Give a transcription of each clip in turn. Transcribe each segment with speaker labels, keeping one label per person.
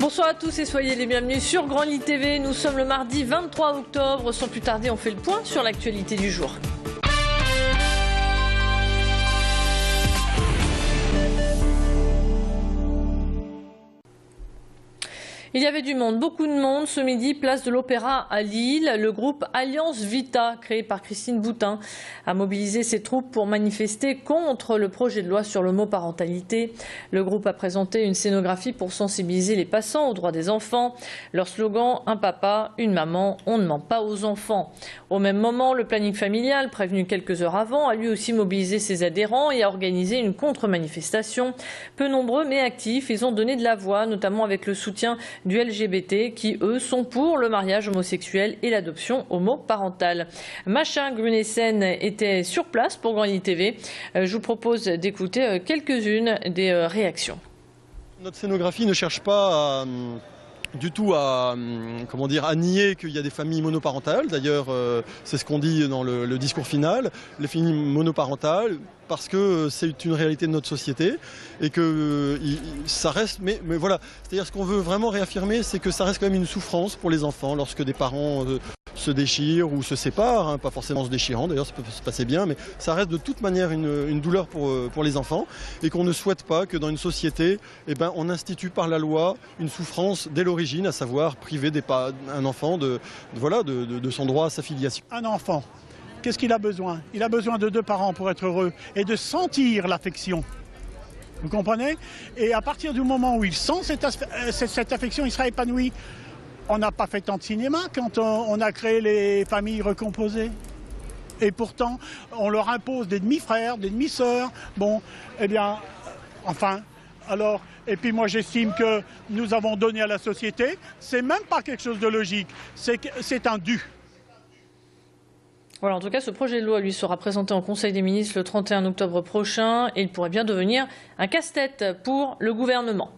Speaker 1: Bonsoir à tous et soyez les bienvenus sur Grand Lit TV. Nous sommes le mardi 23 octobre. Sans plus tarder, on fait le point sur l'actualité du jour. Il y avait du monde, beaucoup de monde ce midi, place de l'Opéra à Lille. Le groupe Alliance Vita, créé par Christine Boutin, a mobilisé ses troupes pour manifester contre le projet de loi sur l'homoparentalité. Le groupe a présenté une scénographie pour sensibiliser les passants aux droits des enfants. Leur slogan, un papa, une maman, on ne ment pas aux enfants. Au même moment, le planning familial, prévenu quelques heures avant, a lui aussi mobilisé ses adhérents et a organisé une contre-manifestation. Peu nombreux mais actifs, ils ont donné de la voix, notamment avec le soutien du LGBT qui, eux, sont pour le mariage homosexuel et l'adoption homoparentale. Machin Grunessen était sur place pour Grand Lit TV. Je vous propose d'écouter quelques-unes des réactions.
Speaker 2: Notre scénographie ne cherche pas du tout à nier qu'il y a des familles monoparentales. D'ailleurs, c'est ce qu'on dit dans le discours final. Les familles monoparentales, parce que c'est une réalité de notre société et que ça reste. Mais voilà, c'est-à-dire ce qu'on veut vraiment réaffirmer, c'est que ça reste quand même une souffrance pour les enfants lorsque des parents se déchirent ou se séparent, hein, pas forcément se déchirant, d'ailleurs ça peut se passer bien, mais ça reste de toute manière une douleur pour les enfants et qu'on ne souhaite pas que dans une société, on institue par la loi une souffrance dès l'origine, à savoir priver un enfant de son droit à sa filiation.
Speaker 3: Un enfant, qu'est-ce qu'il a besoin? Il a besoin de deux parents pour être heureux et de sentir l'affection. Vous comprenez? Et à partir du moment où il sent cette affection, il sera épanoui. On n'a pas fait tant de cinéma quand on a créé les familles recomposées. Et pourtant, on leur impose des demi-frères, des demi-sœurs. Bon, eh bien, enfin, alors, et puis moi j'estime que nous avons donné à la société, c'est même pas quelque chose de logique, c'est un dû.
Speaker 1: Voilà, en tout cas, ce projet de loi lui sera présenté en Conseil des ministres le 31 octobre prochain et il pourrait bien devenir un casse-tête pour le gouvernement.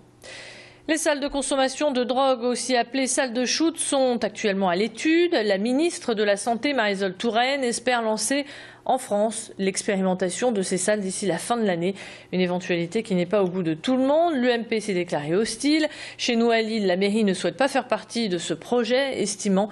Speaker 1: Les salles de consommation de drogue, aussi appelées salles de shoot, sont actuellement à l'étude. La ministre de la Santé, Marisol Touraine, espère lancer en France l'expérimentation de ces salles d'ici la fin de l'année. Une éventualité qui n'est pas au goût de tout le monde. L'UMP s'est déclaré hostile. Chez nous à Lille, la mairie ne souhaite pas faire partie de ce projet, estimant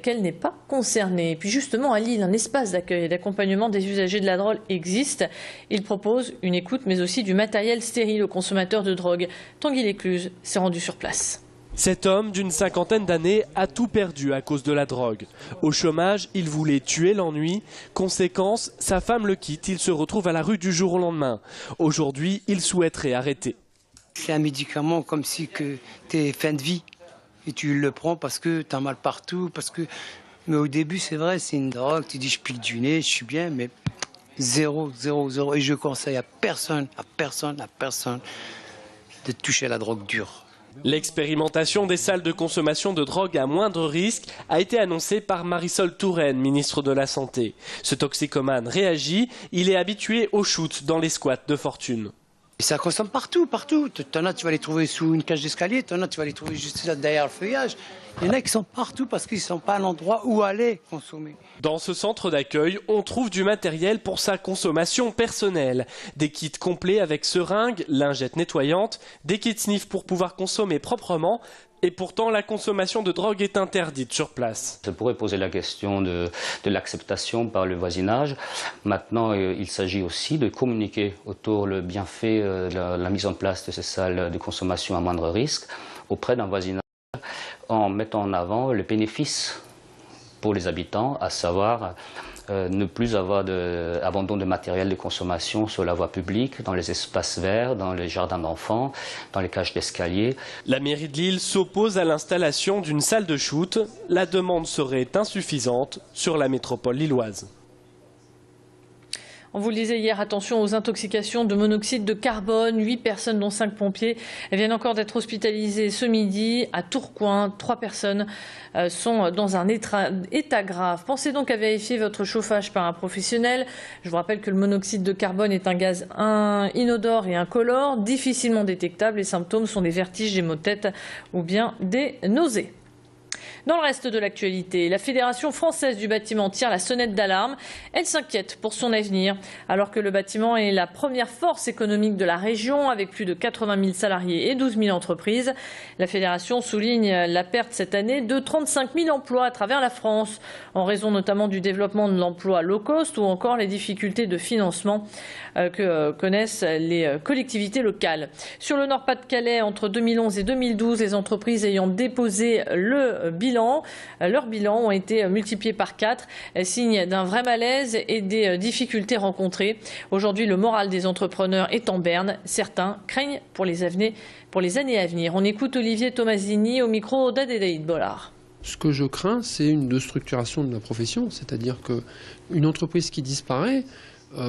Speaker 1: qu'elle n'est pas concernée. Et puis justement à Lille, un espace d'accueil et d'accompagnement des usagers de la drogue existe. Il propose une écoute mais aussi du matériel stérile aux consommateurs de drogue. Tanguy Lécluse s'est rendu sur place.
Speaker 4: Cet homme d'une cinquantaine d'années a tout perdu à cause de la drogue. Au chômage, il voulait tuer l'ennui. Conséquence, sa femme le quitte, il se retrouve à la rue du jour au lendemain. Aujourd'hui, il souhaiterait arrêter.
Speaker 5: C'est un médicament comme si tu es fin de vie et tu le prends parce que tu as mal partout. Mais au début, c'est vrai, c'est une drogue. Tu dis je pique du nez, je suis bien, mais zéro. Et je conseille à personne de toucher à la drogue dure.
Speaker 4: L'expérimentation des salles de consommation de drogue à moindre risque a été annoncée par Marisol Touraine, ministre de la Santé. Ce toxicomane réagit, il est habitué au shoot dans les squats de fortune.
Speaker 5: Ça consomme partout. T'en as, tu vas les trouver sous une cage d'escalier, t'en as, tu vas les trouver juste là derrière le feuillage. Il y en a qui sont partout parce qu'ils ne sont pas à l'endroit où aller consommer.
Speaker 4: Dans ce centre d'accueil, on trouve du matériel pour sa consommation personnelle. Des kits complets avec seringues, lingettes nettoyantes, des kits sniff pour pouvoir consommer proprement. Et pourtant, la consommation de drogue est interdite sur place.
Speaker 6: Ça pourrait poser la question de l'acceptation par le voisinage. Maintenant, il s'agit aussi de communiquer autour le bienfait de la mise en place de ces salles de consommation à moindre risque auprès d'un voisinage en mettant en avant les bénéfices pour les habitants, à savoir ne plus avoir d'abandon de matériel de consommation sur la voie publique, dans les espaces verts, dans les jardins d'enfants, dans les cages d'escalier.
Speaker 4: La mairie de Lille s'oppose à l'installation d'une salle de shoot. La demande serait insuffisante sur la métropole lilloise.
Speaker 1: On vous le disait hier, attention aux intoxications de monoxyde de carbone. 8 personnes, dont 5 pompiers, viennent encore d'être hospitalisées ce midi à Tourcoing. 3 personnes sont dans un état grave. Pensez donc à vérifier votre chauffage par un professionnel. Je vous rappelle que le monoxyde de carbone est un gaz inodore et incolore, difficilement détectable. Les symptômes sont des vertiges, des maux de tête ou bien des nausées. Dans le reste de l'actualité, la Fédération française du bâtiment tire la sonnette d'alarme. Elle s'inquiète pour son avenir. Alors que le bâtiment est la première force économique de la région, avec plus de 80 000 salariés et 12 000 entreprises, la Fédération souligne la perte cette année de 35 000 emplois à travers la France, en raison notamment du développement de l'emploi low cost ou encore les difficultés de financement que connaissent les collectivités locales. Sur le Nord-Pas-de-Calais, entre 2011 et 2012, les entreprises ayant déposé leur bilan ont été multipliés par 4, signe d'un vrai malaise et des difficultés rencontrées. Aujourd'hui, le moral des entrepreneurs est en berne. Certains craignent pour les années à venir. On écoute Olivier Tomasini au micro d'Adélaïde Bollard.
Speaker 7: Ce que je crains, c'est une déstructuration de la profession, c'est-à-dire qu'une entreprise qui disparaît, elle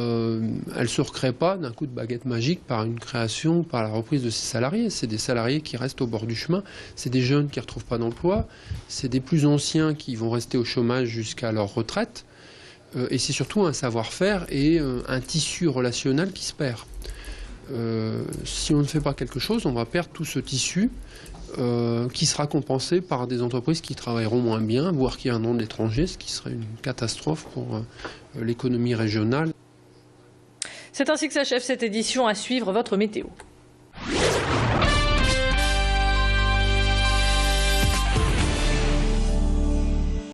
Speaker 7: ne se recrée pas d'un coup de baguette magique par une création, par la reprise de ses salariés. C'est des salariés qui restent au bord du chemin, c'est des jeunes qui ne retrouvent pas d'emploi, c'est des plus anciens qui vont rester au chômage jusqu'à leur retraite, et c'est surtout un savoir-faire et un tissu relationnel qui se perd. Si on ne fait pas quelque chose, on va perdre tout ce tissu qui sera compensé par des entreprises qui travailleront moins bien, voire qui viendront de l'étranger, ce qui serait une catastrophe pour l'économie régionale.
Speaker 1: C'est ainsi que s'achève cette édition. À suivre votre météo.